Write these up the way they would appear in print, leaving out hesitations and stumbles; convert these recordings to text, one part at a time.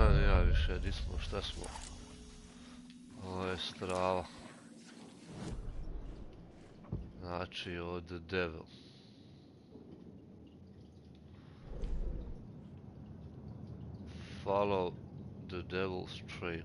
znam ni ja više di smo, šta smo. Ovo je strava. Znači od Devil. Follow the Devil's Trail.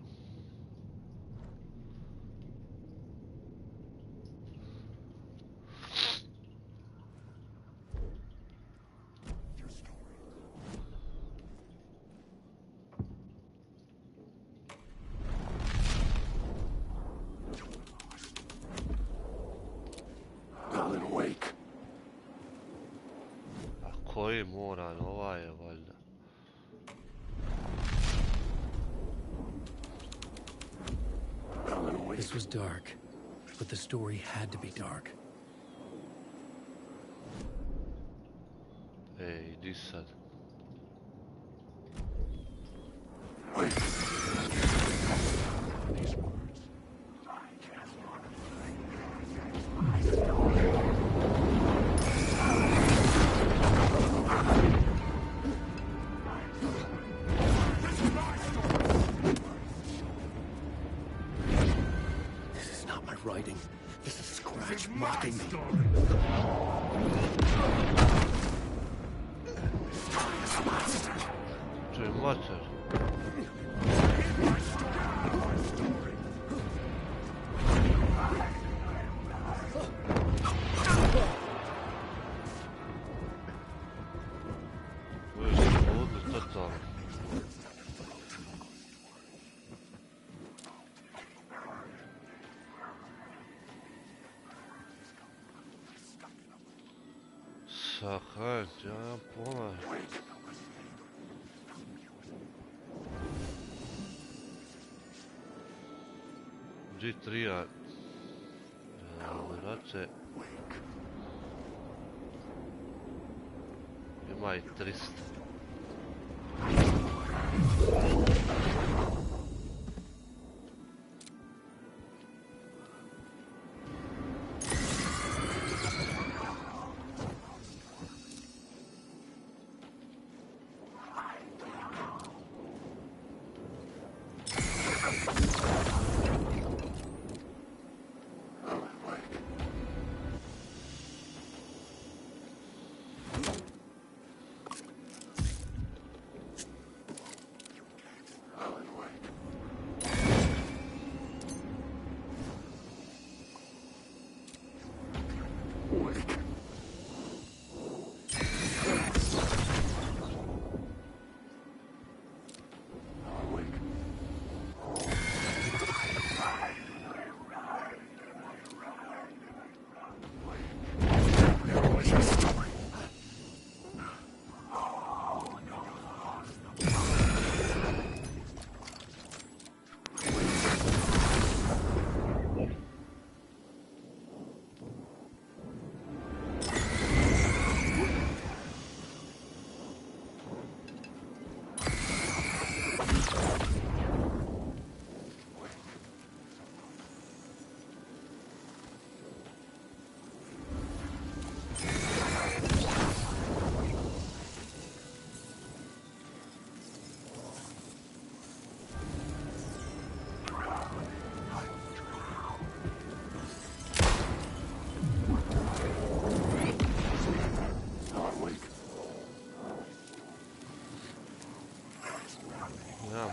Koji moran, ova je valjda. This was dark, but the story had to be dark. Ej, di sad? Writing. This is Scratch mocking me. To je mater. Ovo je slobodno totalno. Sahajte, ja nemam pojma. Di trija. Vrate. Ima i 300.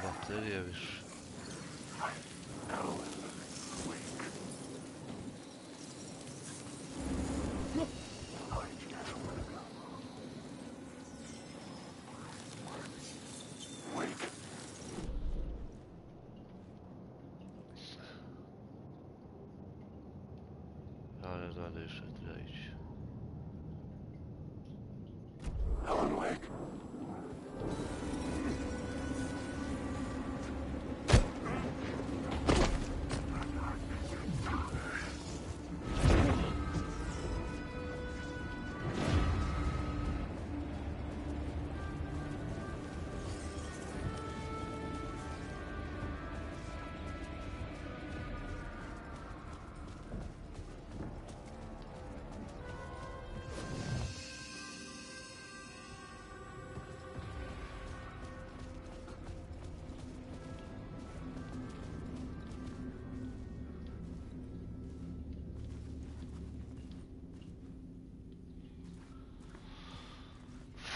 Baterije više. Ja ne znam da više treba ići.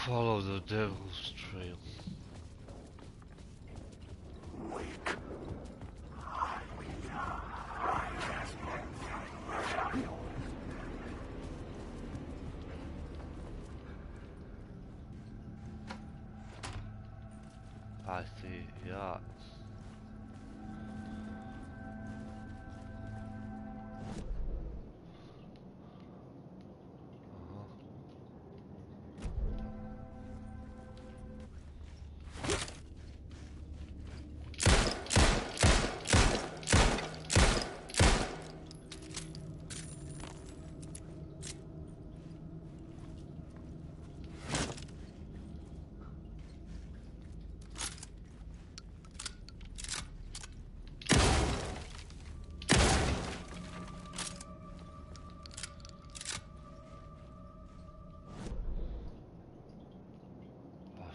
Follow the devil's trail. Wake. I see, yeah.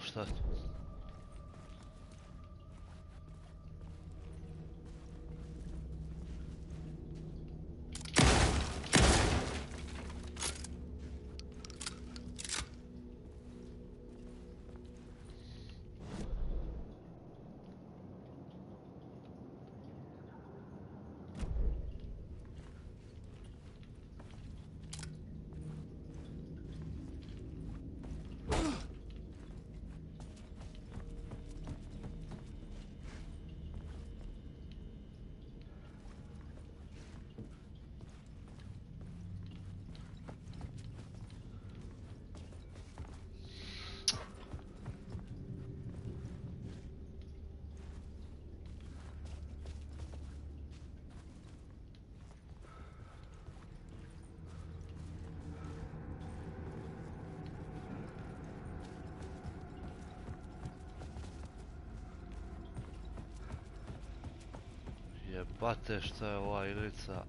Šta to? Jebate šta je ova igrica.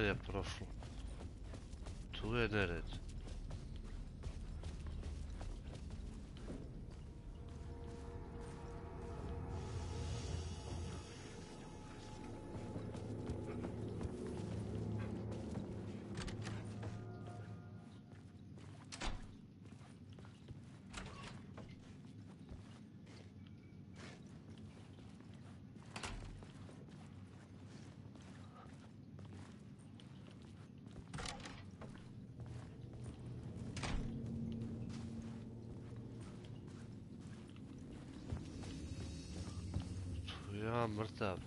Je prošlo. Tu je nered. Ja, mrtav.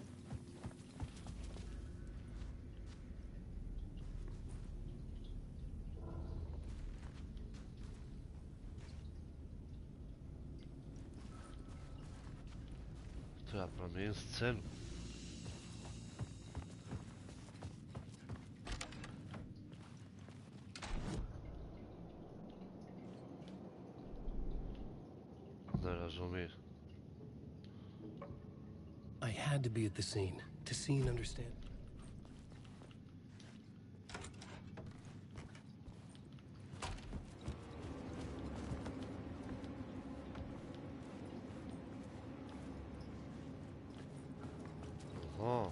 Treba promijeniti scenu. Ne razumijem. I had to be at the scene to see and understand. Aha.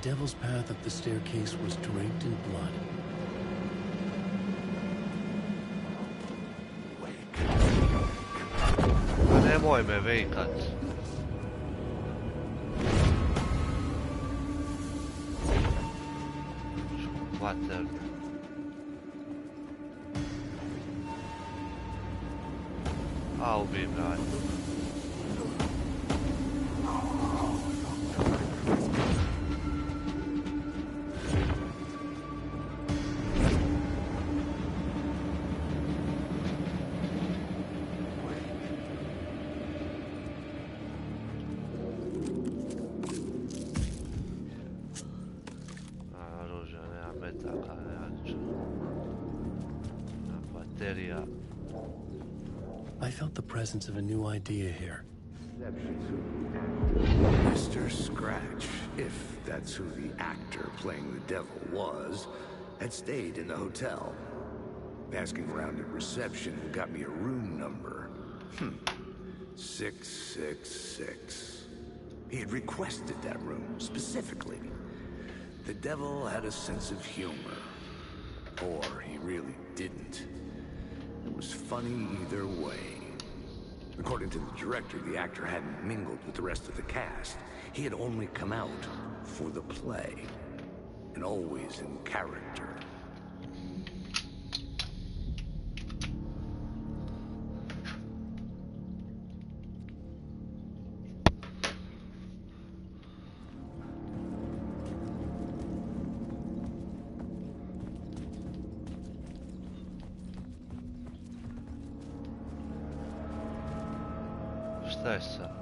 devil's path up the staircase was draped in blood. Nemoj me vikat. Vater. A, ubijem ga. I felt the presence of a new idea here. Mr. Scratch, if that's who the actor playing the devil was, had stayed in the hotel. Asking around at reception got me a room number. 666. He had requested that room, specifically. The devil had a sense of humor. Or he really didn't. It was funny either way. According to the director, the actor hadn't mingled with the rest of the cast. He had only come out for the play. And always in character. Šta je sad?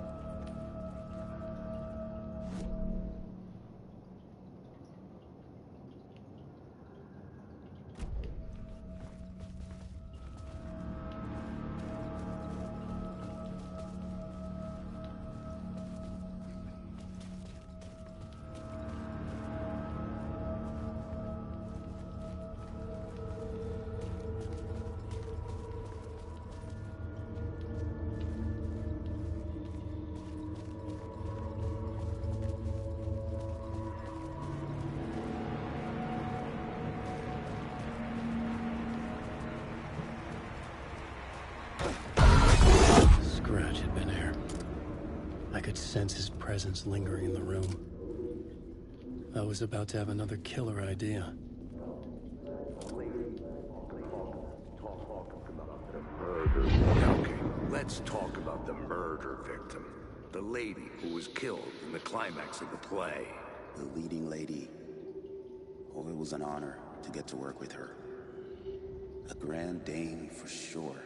Scratch had been here. I could sense his presence lingering in the room. I was about to have another killer idea. Okay, let's talk about the murder victim. The lady who was killed in the climax of the play. The leading lady. Oh, it was an honor to get to work with her. A grand dame for sure.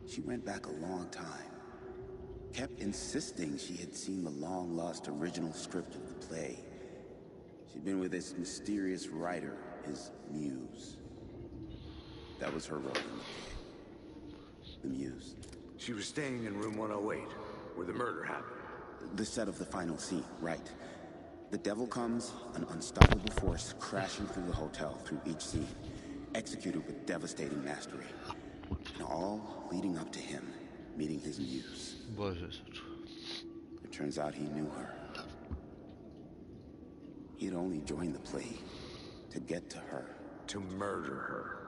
She went back a long time. Kept insisting she had seen the long-lost original script of the play. She'd been with this mysterious writer, his muse. That was her role in the play. The muse. She was staying in room 108, where the murder happened. The set of the final scene, right. The devil comes, an unstoppable force crashing through the hotel through each scene, executed with devastating mastery. And all leading up to him meeting his muse. It turns out he knew her. He had only joined the play to get to her. To murder her.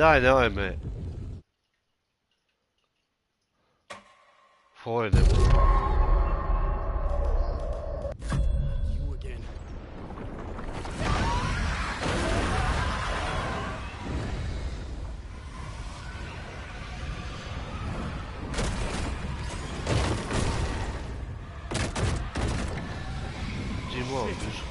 Daj, nemoj me. Pojedem. You again. malo bliže.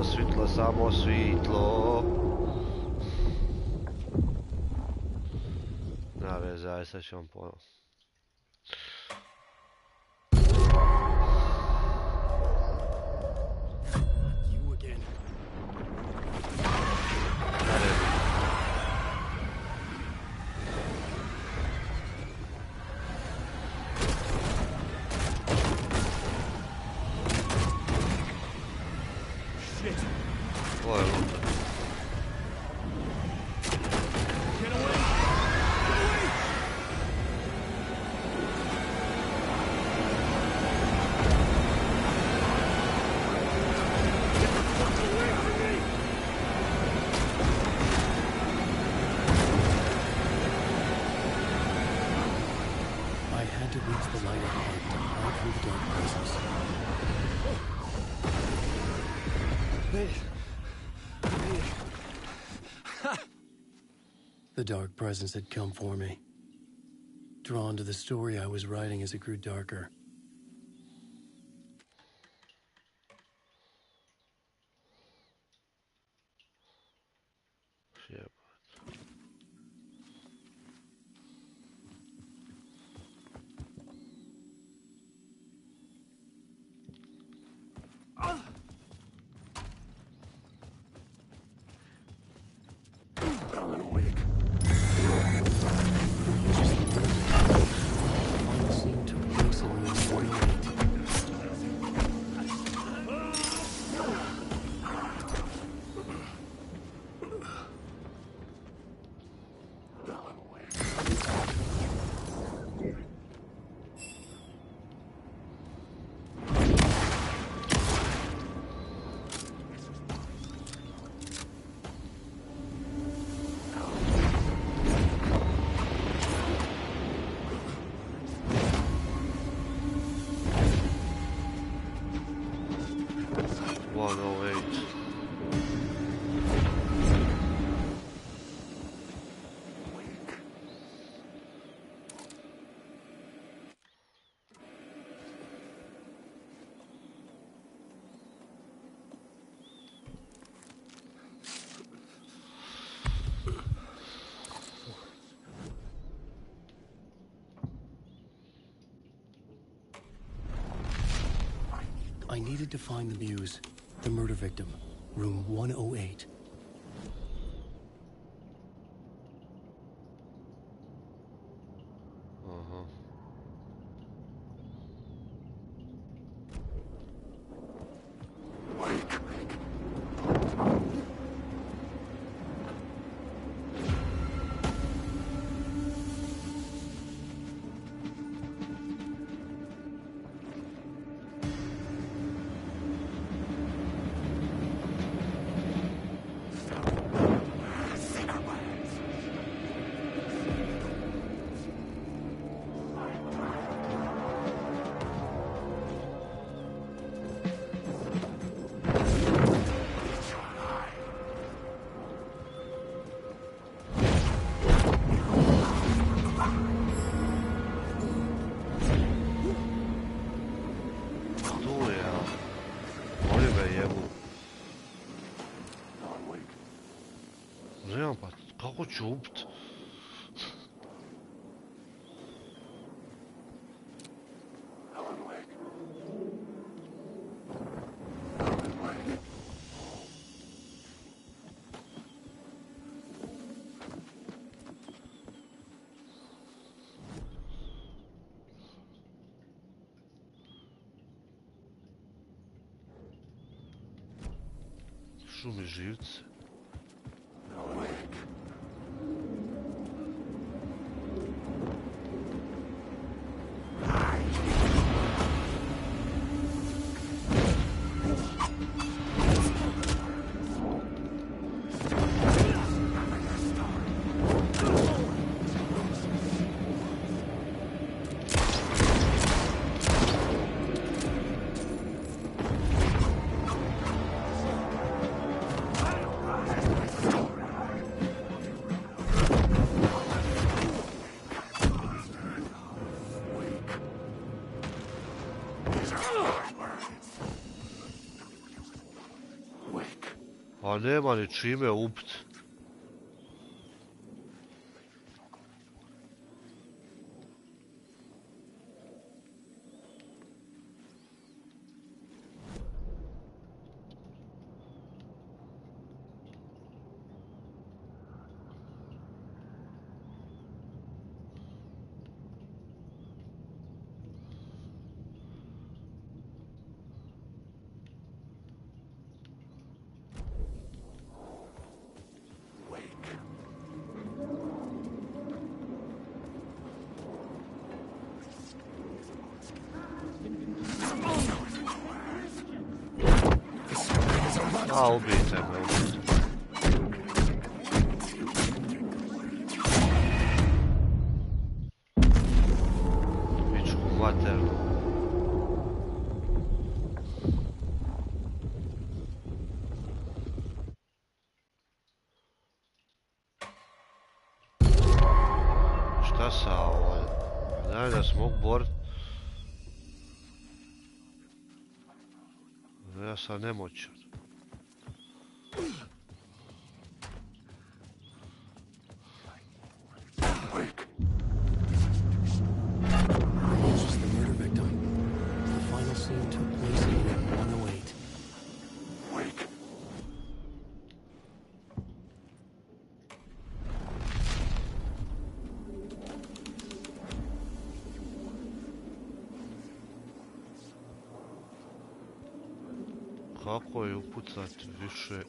Svitlo, samo svitlo. Na veze, aj sad ću vam ponovno. The dark presence had come for me. Drawn to the story I was writing as it grew darker. Yep. I needed to find the Muse, the murder victim, room 108. Kako ću ubit? Šumi živce. A nema ni čime ubiti. A, ubijte me, ubijte. Pičku maternu. Šta sa ovo? Znam da se mogu borit. Ja sam nemoćan. Kako je upucati više?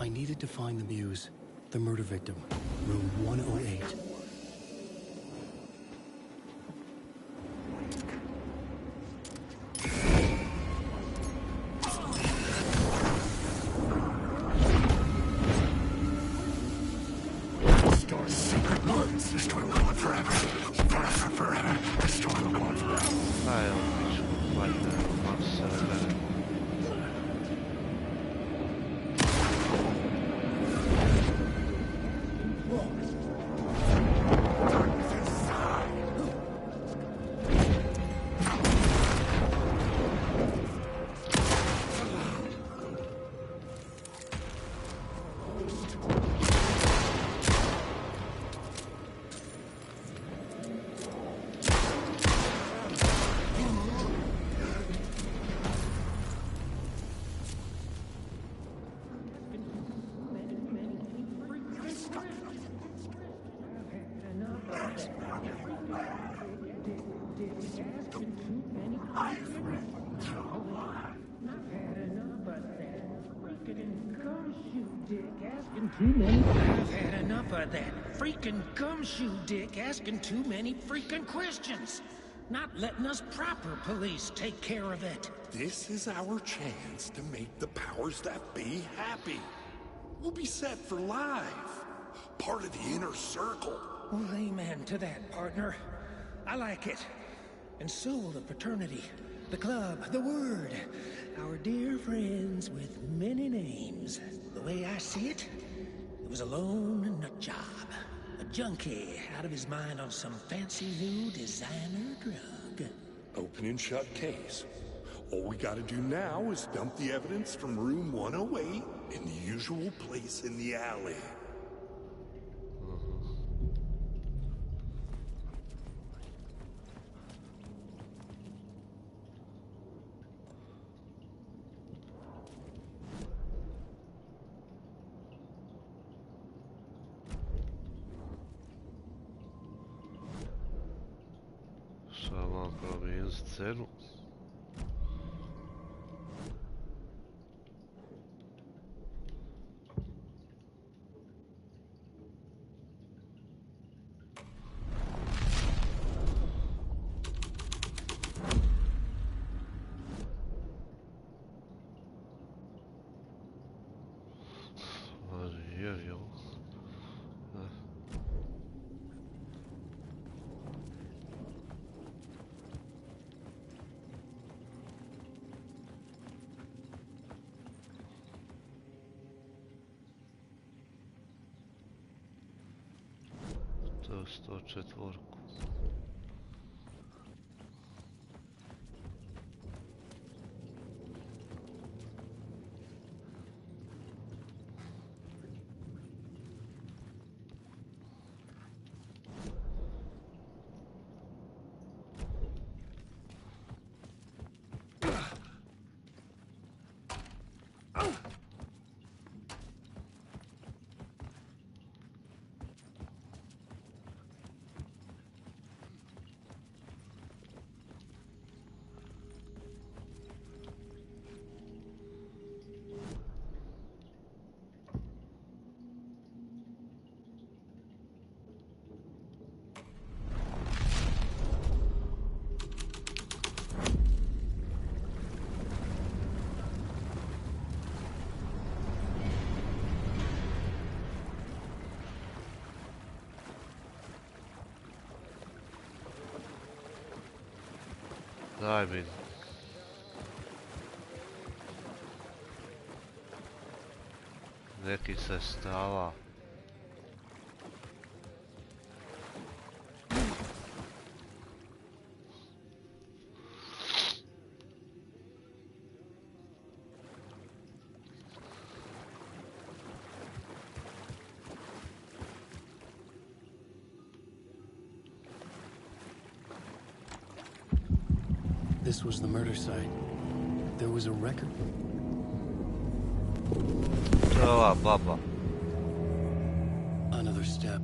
I needed to find the Muse, the murder victim, room 108. I've had enough of that freaking gumshoe dick asking too many freaking questions. Not letting us proper police take care of it. This is our chance to make the powers that be happy. We'll be set for life. Part of the inner circle. Well, amen to that, partner. I like it. And so will the fraternity, the club, the word. Our dear friends with many names. The way I see it, it was a lone nut job. A junkie out of his mind on some fancy new designer drug. Open and shut case. All we gotta do now is dump the evidence from room 108 in the usual place in the alley. Samo promijeniti scenu. 104. Daj mi. Neki sestava. This was the murder site. There was a record. Ova baba. Another step.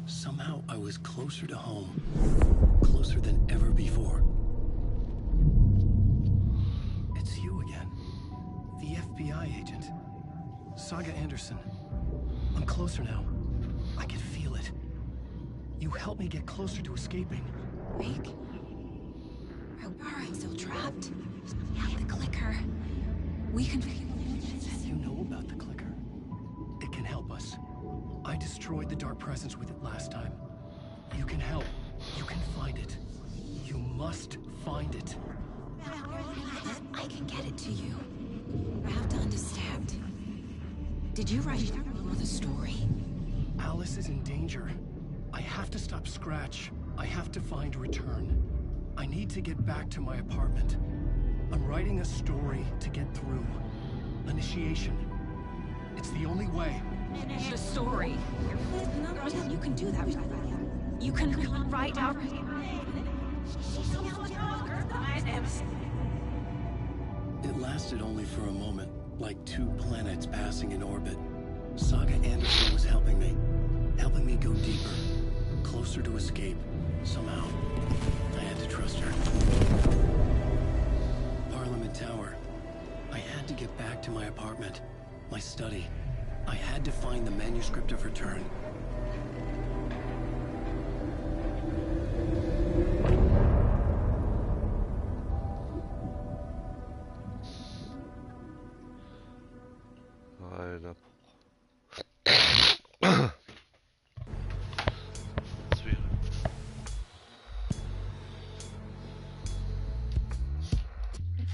Somehow I was closer to home. Closer than ever before. It's you again. The FBI agent. Saga Anderson. I'm closer now. I can feel it. You helped me get closer to escaping. Wake? Are I still trapped? I have the clicker. We can... You know about the clicker. It can help us. I destroyed the dark presence with it last time. You can help. You can find it. You must find it. I can get it to you. You have to understand. Did you write the story? Alice is in danger. I have to stop Scratch. I have to find Return. I need to get back to my apartment. I'm writing a story to get through. Initiation. It's the only way. The story. You can do that. You can write out... It lasted only for a moment, like two planets passing in orbit. Saga Anderson was helping me go deeper, closer to escape, somehow. I had to trust her. Parliament Tower. I had to get back to my apartment, my study. I had to find the manuscript of Return. Ajde.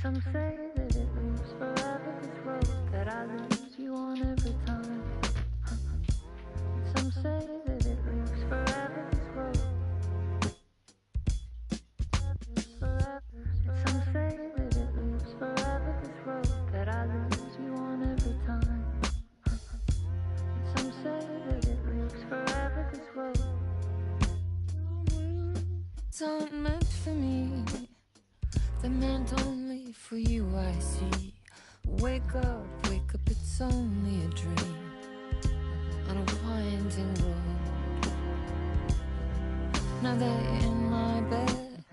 Some say that it lives forever, this road that I lose you on every time. Some say that it lives forever, this road. Some say that it lives forever, this road that I lose you on every time. Some say that it lives forever, this road. It's not meant for me. That meant only for you, I see. Wake up, it's only a dream on a winding road. Now that you're in my bed,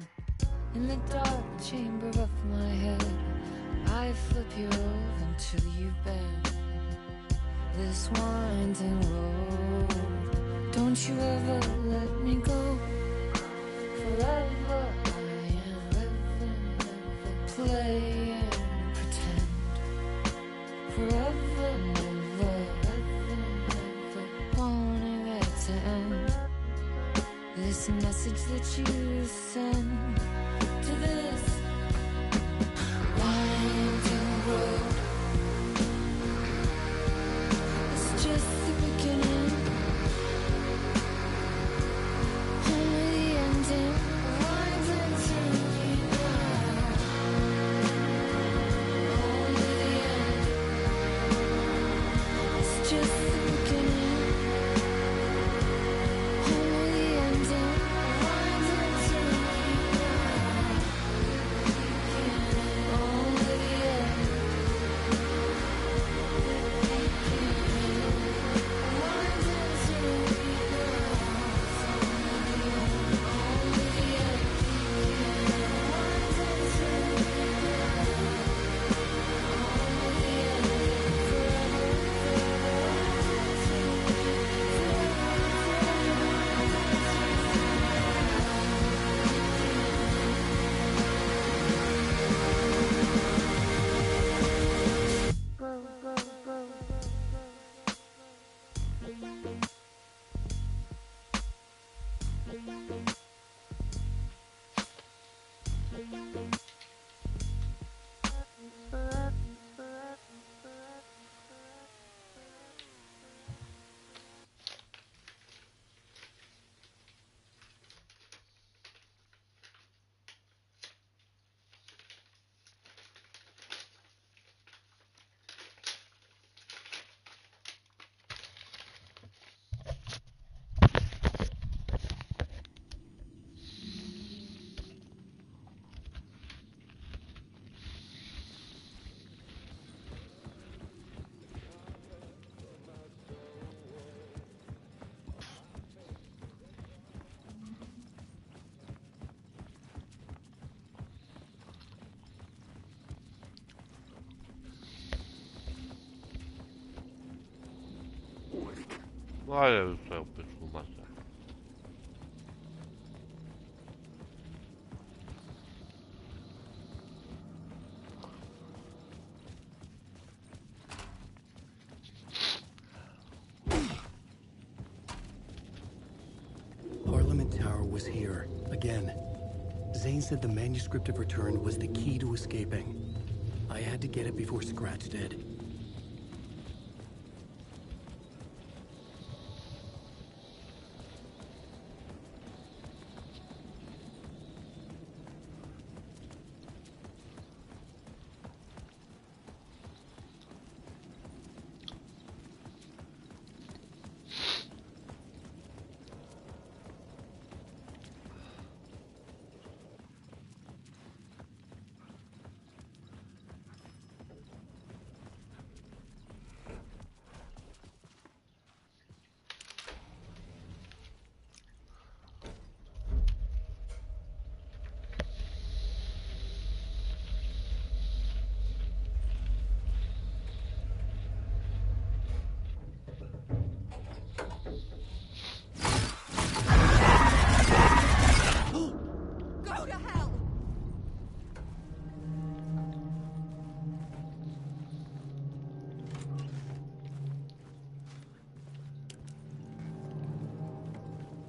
in the dark chamber of my head, I flip you over until you bend this winding road. Don't you ever let me go. Forever play and pretend. Forever, never, wanting it to end. This message that you send to this winding road. It's just the beginning. Ajde, sve opet šumata. Parliament Tower was here, again. Zane said the manuscript of return was the key to escaping. I had to get it before Scratch did. Go to hell!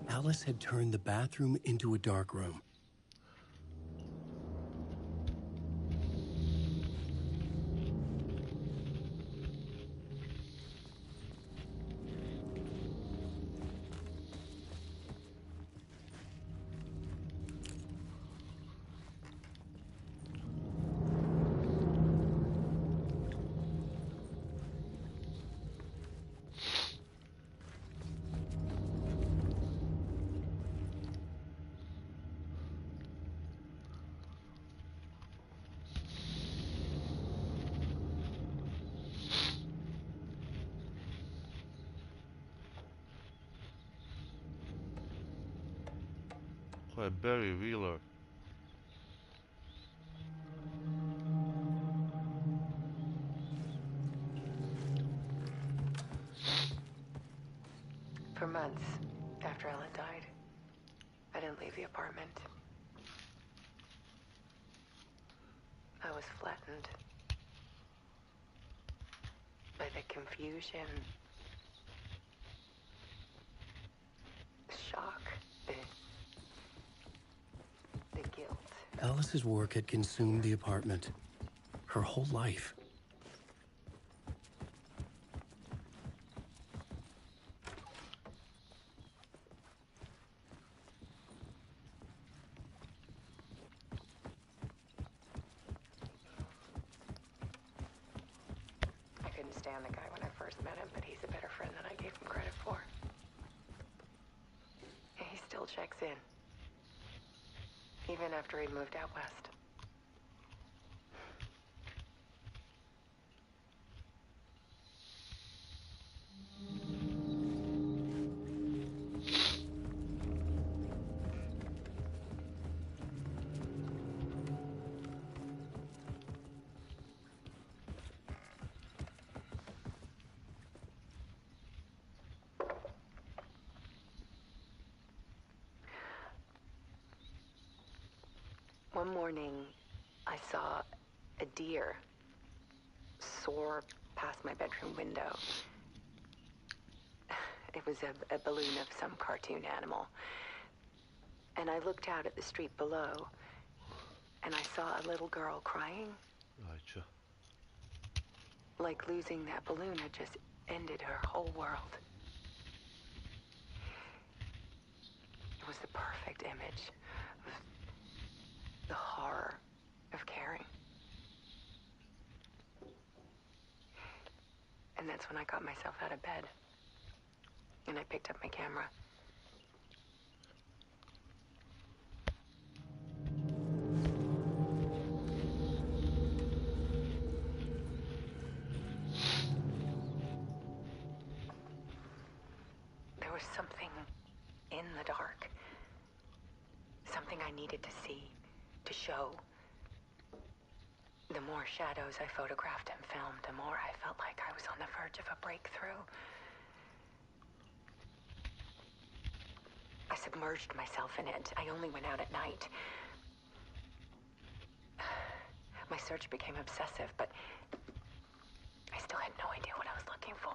Alice had turned the bathroom into a dark room. Ko je Barry Wheeler? For months after Ellen died, I didn't leave the apartment. I was flattened by the confusion, shock, the guilt. Alice's work had consumed the apartment. Her whole life. I couldn't stand the guy when I first met him, but he's a better friend than I gave him credit for. And he still checks in. Even after he moved out west. One morning, I saw a deer soar past my bedroom window. It was a balloon of some cartoon animal. And I looked out at the street below, and I saw a little girl crying. Ajde. Like losing that balloon had just ended her whole world. It was the perfect image of the horror of caring. And that's when I got myself out of bed. And I picked up my camera. There was something in the dark. Something I needed to see, to show. The more shadows I photographed and filmed, the more I felt like I was on the verge of a breakthrough. I submerged myself in it. I only went out at night. My search became obsessive, but I still had no idea what I was looking for.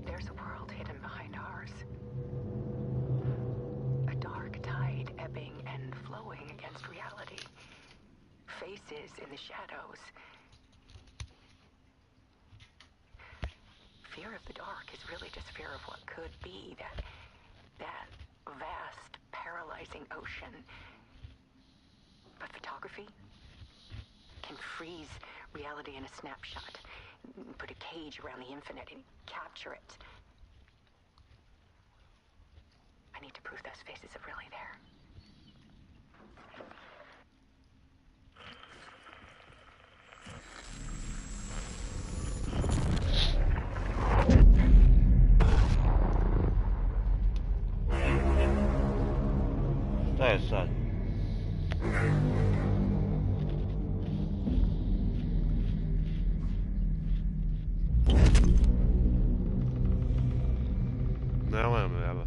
There's a world hidden behind ours. A dark tide ebbing and flowing against reality. Faces in the shadows. Fear of the dark is really just fear of what could be, that vast, paralyzing ocean. But photography can freeze reality in a snapshot, put a cage around the infinite and capture it. I need to prove those faces are really there. Šta je sad? Nemoj me jeba.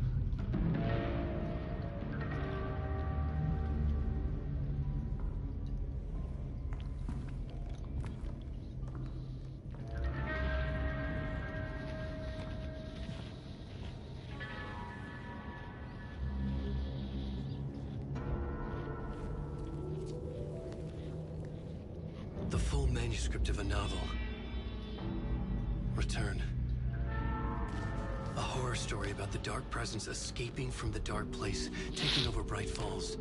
The full manuscript of a novel. Return. A horror story about the dark presence escaping from the dark place, taking over Bright Falls.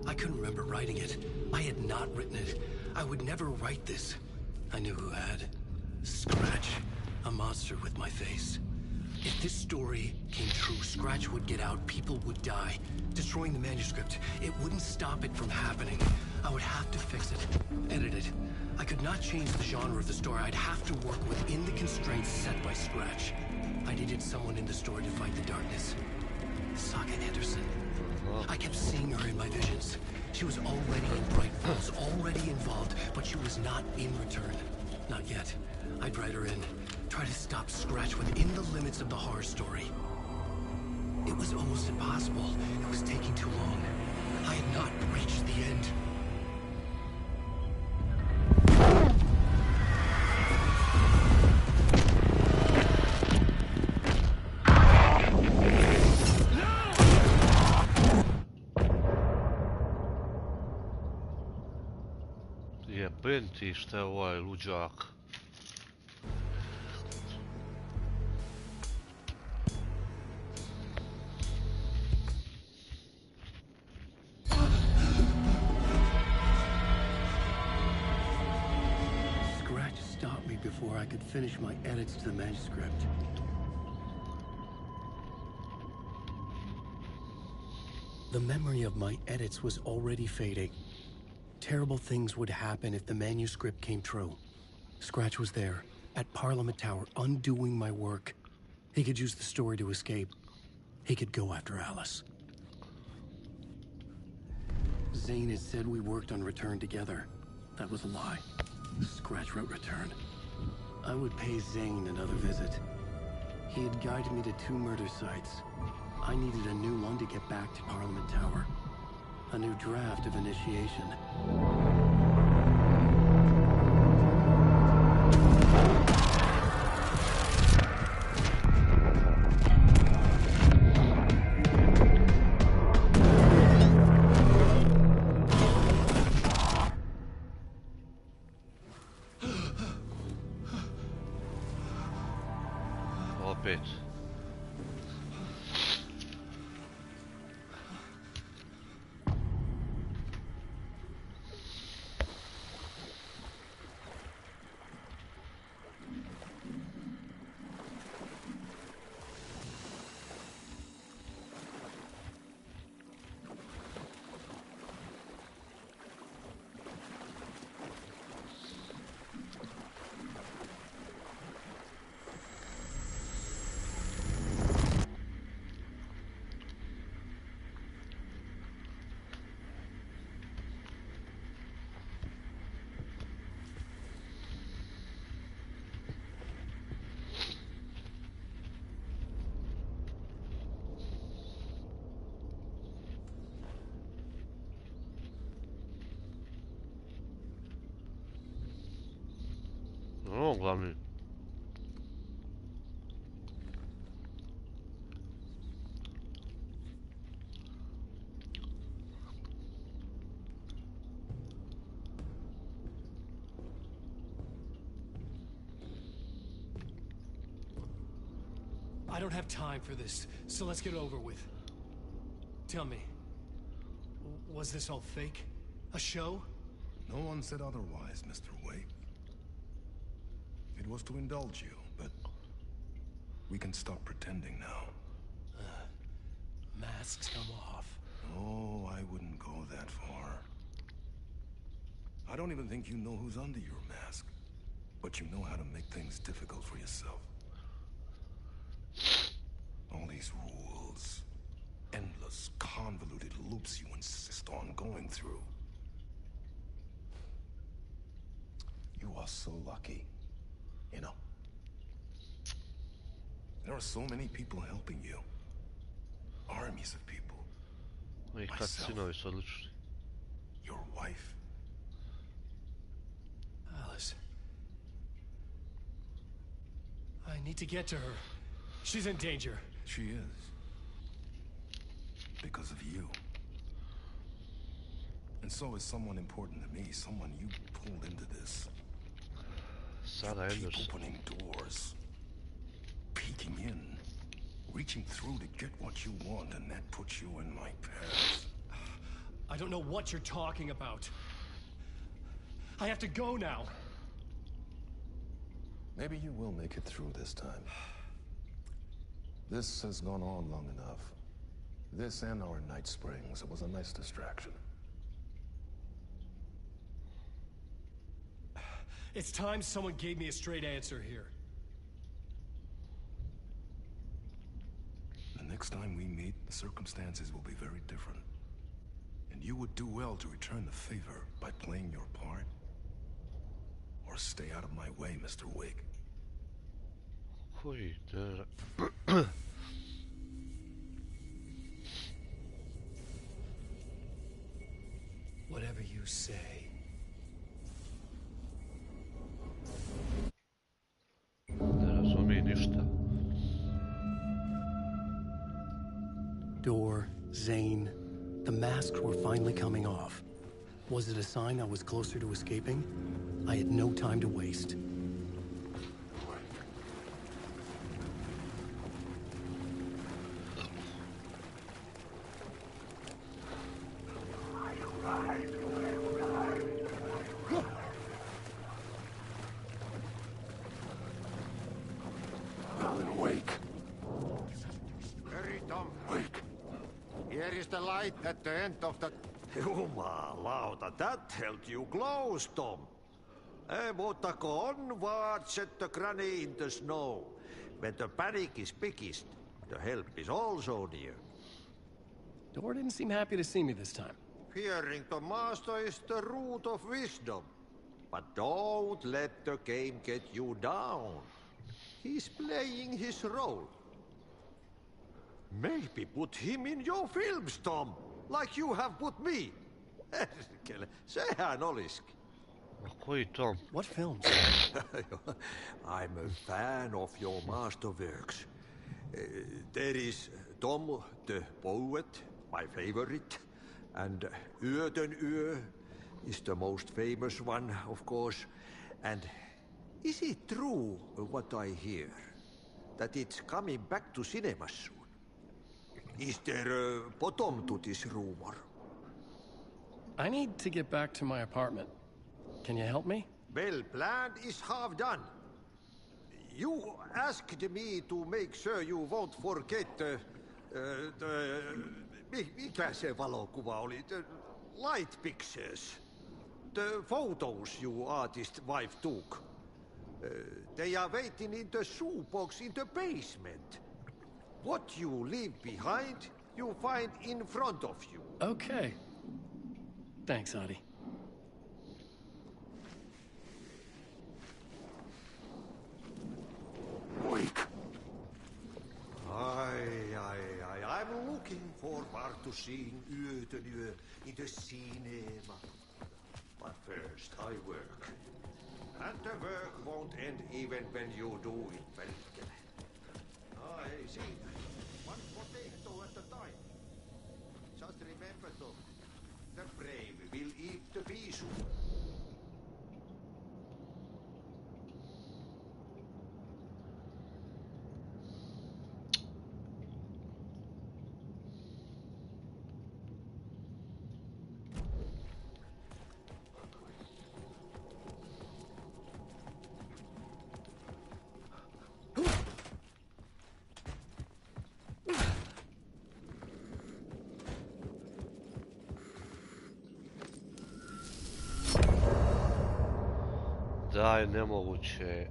I couldn't remember writing it. I had not written it. I would never write this. I knew who had. Scratch. A monster with my face. If this story came true, Scratch would get out, people would die. Destroying the manuscript, it wouldn't stop it from happening. I would have to fix it, edit it. I could not change the genre of the story. I'd have to work within the constraints set by Scratch. I needed someone in the story to fight the darkness. Saga Anderson. I kept seeing her in my visions. She was already in Bright Falls, already involved, but she was not in Return. Not yet. I'd write her in. Try to stop Scratch within the limits of the horror story. It was almost impossible. It was taking too long. I had not reached the end. Jebem ti šta je ovaj luđak. Scratch stopped me before I could finish my edits to the manuscript. The memory of my edits was already fading. Terrible things would happen if the manuscript came true. Scratch was there, at Parliament Tower, undoing my work. He could use the story to escape. He could go after Alice. Zane had said we worked on Return together. That was a lie. Scratch wrote Return. I would pay Zane another visit. He had guided me to 2 murder sites. I needed a new one to get back to Parliament Tower. A new draft of initiation. Opet. glavni. I don't have time for this, so let's get over with. Tell me, was this all fake? A show? No one said otherwise, Mr. Wake. It was to indulge you, but we can stop pretending now. Masks come off. Oh, I wouldn't go that far. I don't even think you know who's under your mask, but you know how to make things difficult for yourself. All these rules, endless, convoluted loops you insist on going through. You are so lucky, you know. There are so many people helping you. Armies of people. I kad sinovi su odlični. Your wife. Alice. I need to get to her. She's in danger. She is. Because of you. And so is someone important to me, someone you pulled into this. Sada You keep Anders. opening doors, peeking in, reaching through to get what you want, and that puts you in my path. I don't know what you're talking about. I have to go now. Maybe you will make it through this time. This has gone on long enough. This and our night springs. It was a nice distraction. It's time someone gave me a straight answer here. The next time we meet, the circumstances will be very different. And you would do well to return the favor by playing your part. Or stay out of my way, Mr. Wake. Koji der... Whatever you say. Ne razumije ništa. Door, Zane, the masks were finally coming off. Was it a sign I was closer to escaping? I had no time to waste. Wake. Hurry, Tom. Wake. Here is the light at the end of the... Jumalauta, that held you close, Tom. Mutta go onward, set the granny in the snow. When the panic is biggest, the help is also near. Door didn't seem happy to see me this time. Fearing the master is the root of wisdom. But don't let the game get you down. He's playing his role. Maybe put him in your films, Tom, like you have put me. Sehän olisikin. Koji Tom? What films? I'm a fan of your masterworks. There is Tom the Poet, my favorite, and Yöden Yö is the most famous one, of course. And is it true what I hear, that it's coming back to cinemas soon? Is there a bottom to this rumor? I need to get back to my apartment. Can you help me? Well, plan is half done. You asked me to make sure you won't forget mikä se valokuva oli? The light pictures. The photos your artist wife took. They are waiting in the shoebox in the basement. What you leave behind, you find in front of you. Okay. Thanks, Adi. Wake. I'm looking forward to seeing Yöden Yö in the cinema. But first I work. And the work won't end even when you do it, Perkele. Ei siinä. One potato at a time. Just remember, Tom, the brave will eat the pisu. Daj, nemoguće je.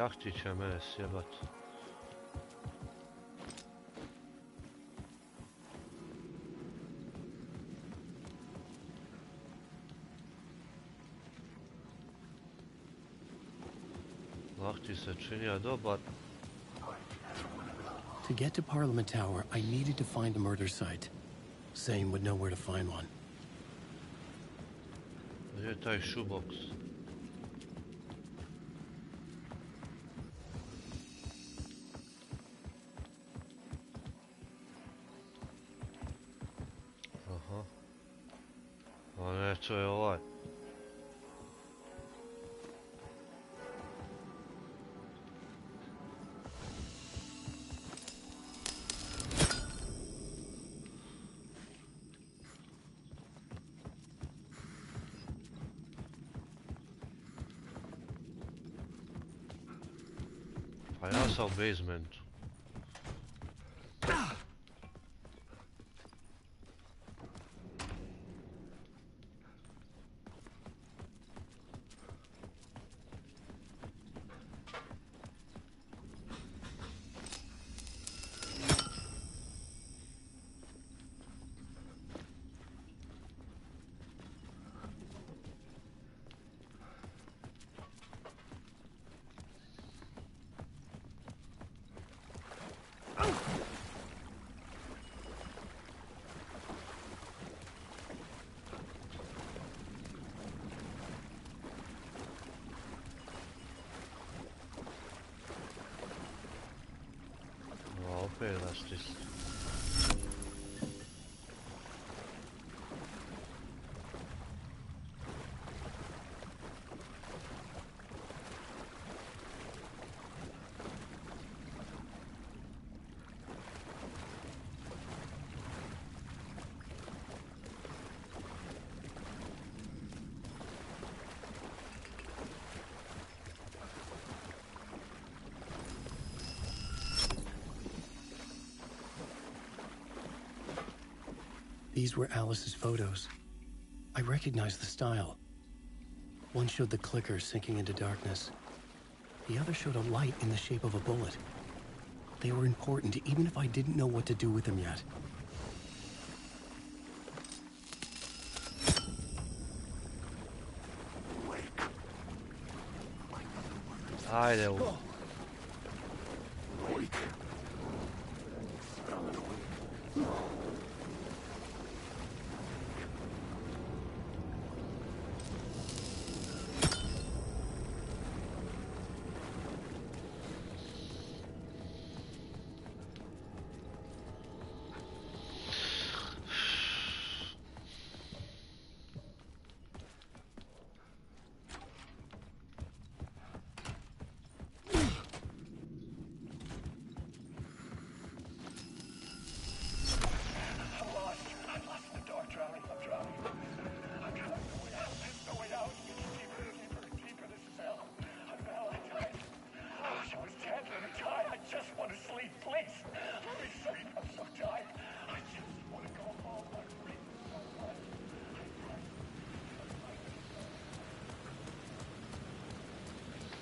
Ahti će mene sjebat. Ahti se činija dobar. To get to Parliament Tower, I needed to find the murder site. Zane would know where to find one. Gdje je taj shoebox? Aha. A ne, to je ovaj. Pa ja sam u basementu. Opet da stisli. These were Alice's photos. I recognized the style. One showed the clicker sinking into darkness. The other showed a light in the shape of a bullet. They were important, even if I didn't know what to do with them yet. Ajde.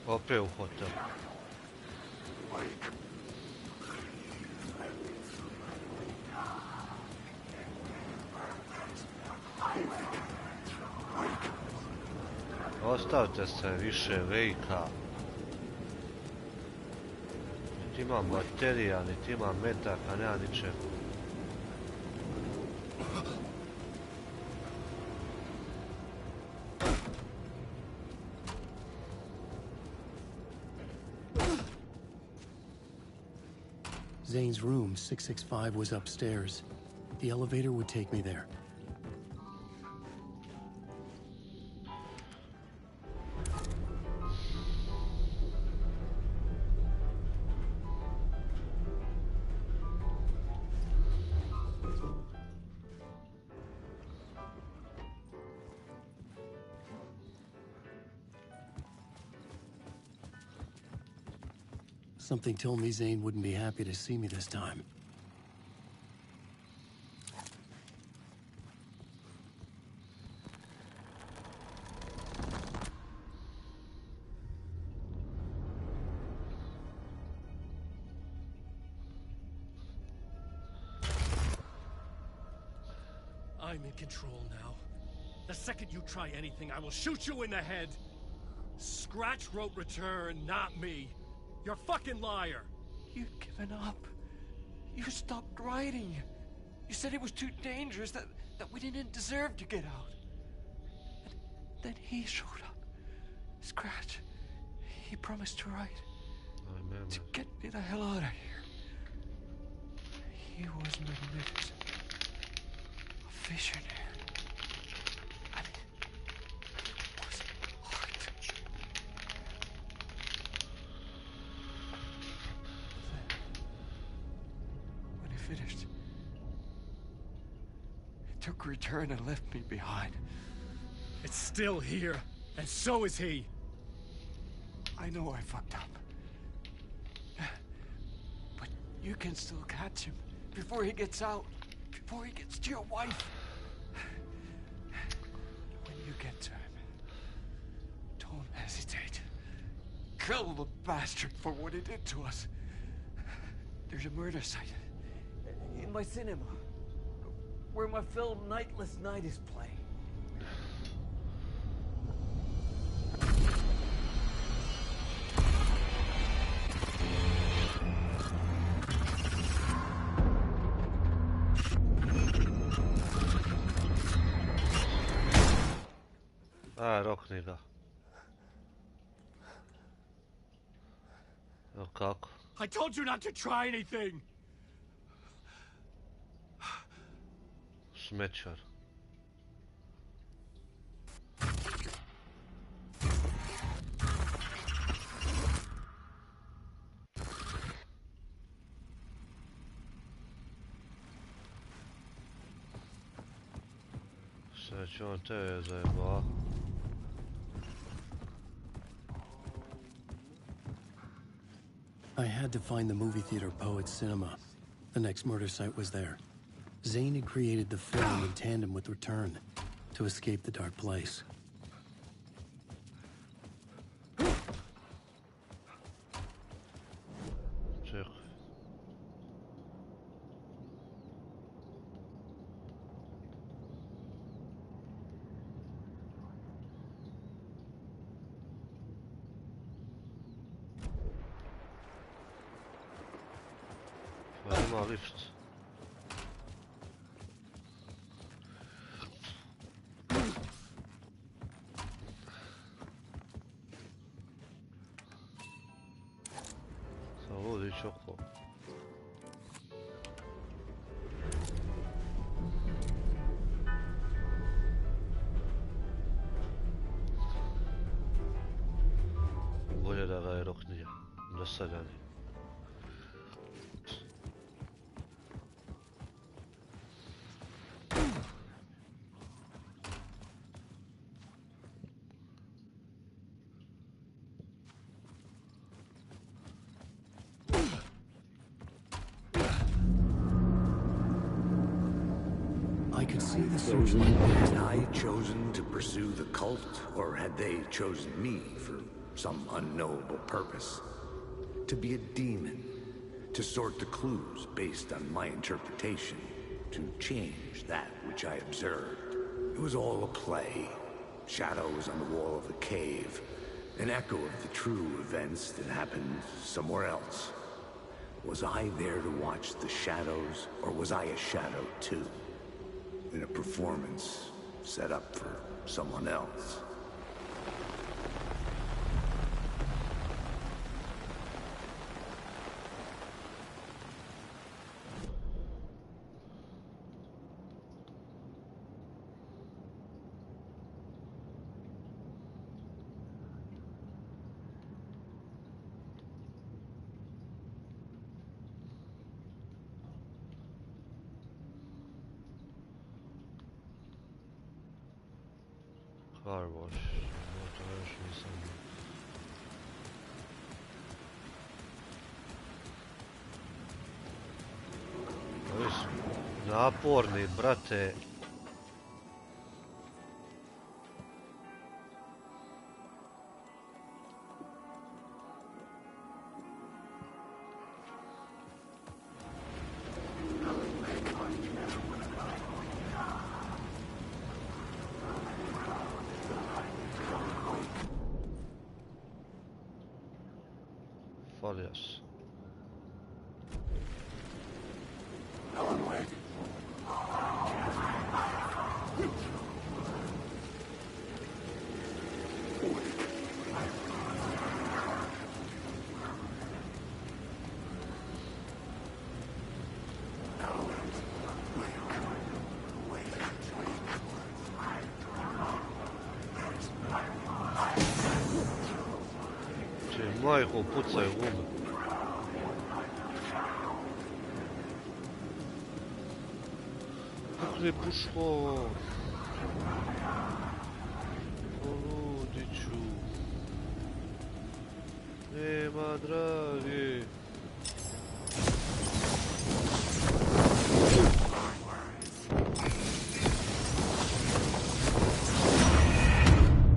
Opet u hotel. Ostavite se više Wakea. Ti imam baterija, niti imam metaka, nema ničeg. Zane's room, 665, was upstairs. The elevator would take me there. Something told me Zane wouldn't be happy to see me this time. I'm in control now. The second you try anything, I will shoot you in the head. Scratch wrote return, not me. You're a fucking liar! You'd given up. You stopped writing. You said it was too dangerous, that we didn't deserve to get out. And then he showed up. Scratch. He promised to write. To get me the hell out of here. He was magnificent. A visionary. And it was art. When he finished, he took return and left me behind. It's still here, and so is he. I know I fucked up. But you can still catch him before he gets out, before he gets to your wife. When you get to him, don't hesitate. Kill the bastard for what he did to us. There's a murder site in my cinema where my film Nightless Night is playing. Rokni ga. Evo kako? I told you not to try anything! Smećar. Sad će on tebe zajebava. I had to find the movie theater Poet's Cinema. The next murder site was there. Zane had created the film in tandem with Return to escape the dark place. Čekaj. Pa ima lift. Samo ovdje ići okolo. Bolje da ga je roknije. Dosadani. I could see the searchlight. Had I chosen to pursue the cult, or had they chosen me for some unknowable purpose? To be a demon, to sort the clues based on my interpretation, to change that which I observed. It was all a play. Shadows on the wall of the cave, an echo of the true events that happened somewhere else. Was I there to watch the shadows, or was I a shadow too? In a performance set up for someone else? Car wash. To još nisam... Ovi su naporni, brate. Folios. Majko, pucaju gume. Pukni puško. Poludiću. Nema dragi.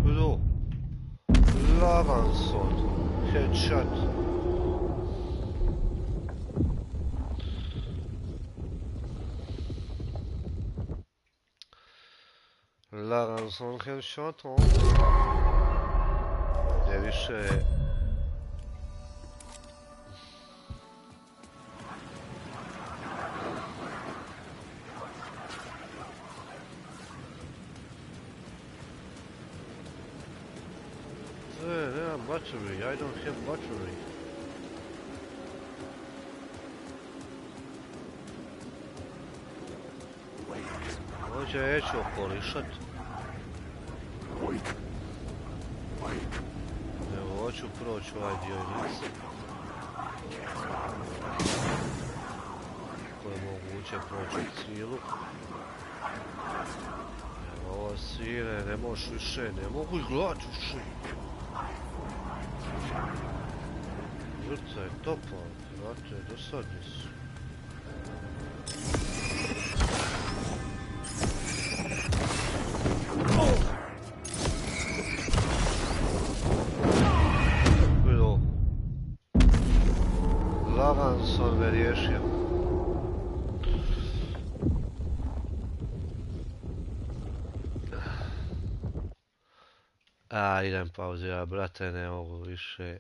Kdo? Lavanson. Headshot. Laranson headshot, on. Nie više. Battery, I don't have battery. Ovdje je ću okolišat. Evo, hoću proći ovaj dio igrice. Ako je moguće proći cilu. Evo, ovo sire, ne možeš više, ne mogu ih gledati više. Žrca je topal, vrate, dosadni su. Vidio. Lavanson me riješio. Idem pauzira, brate, ne mogu više.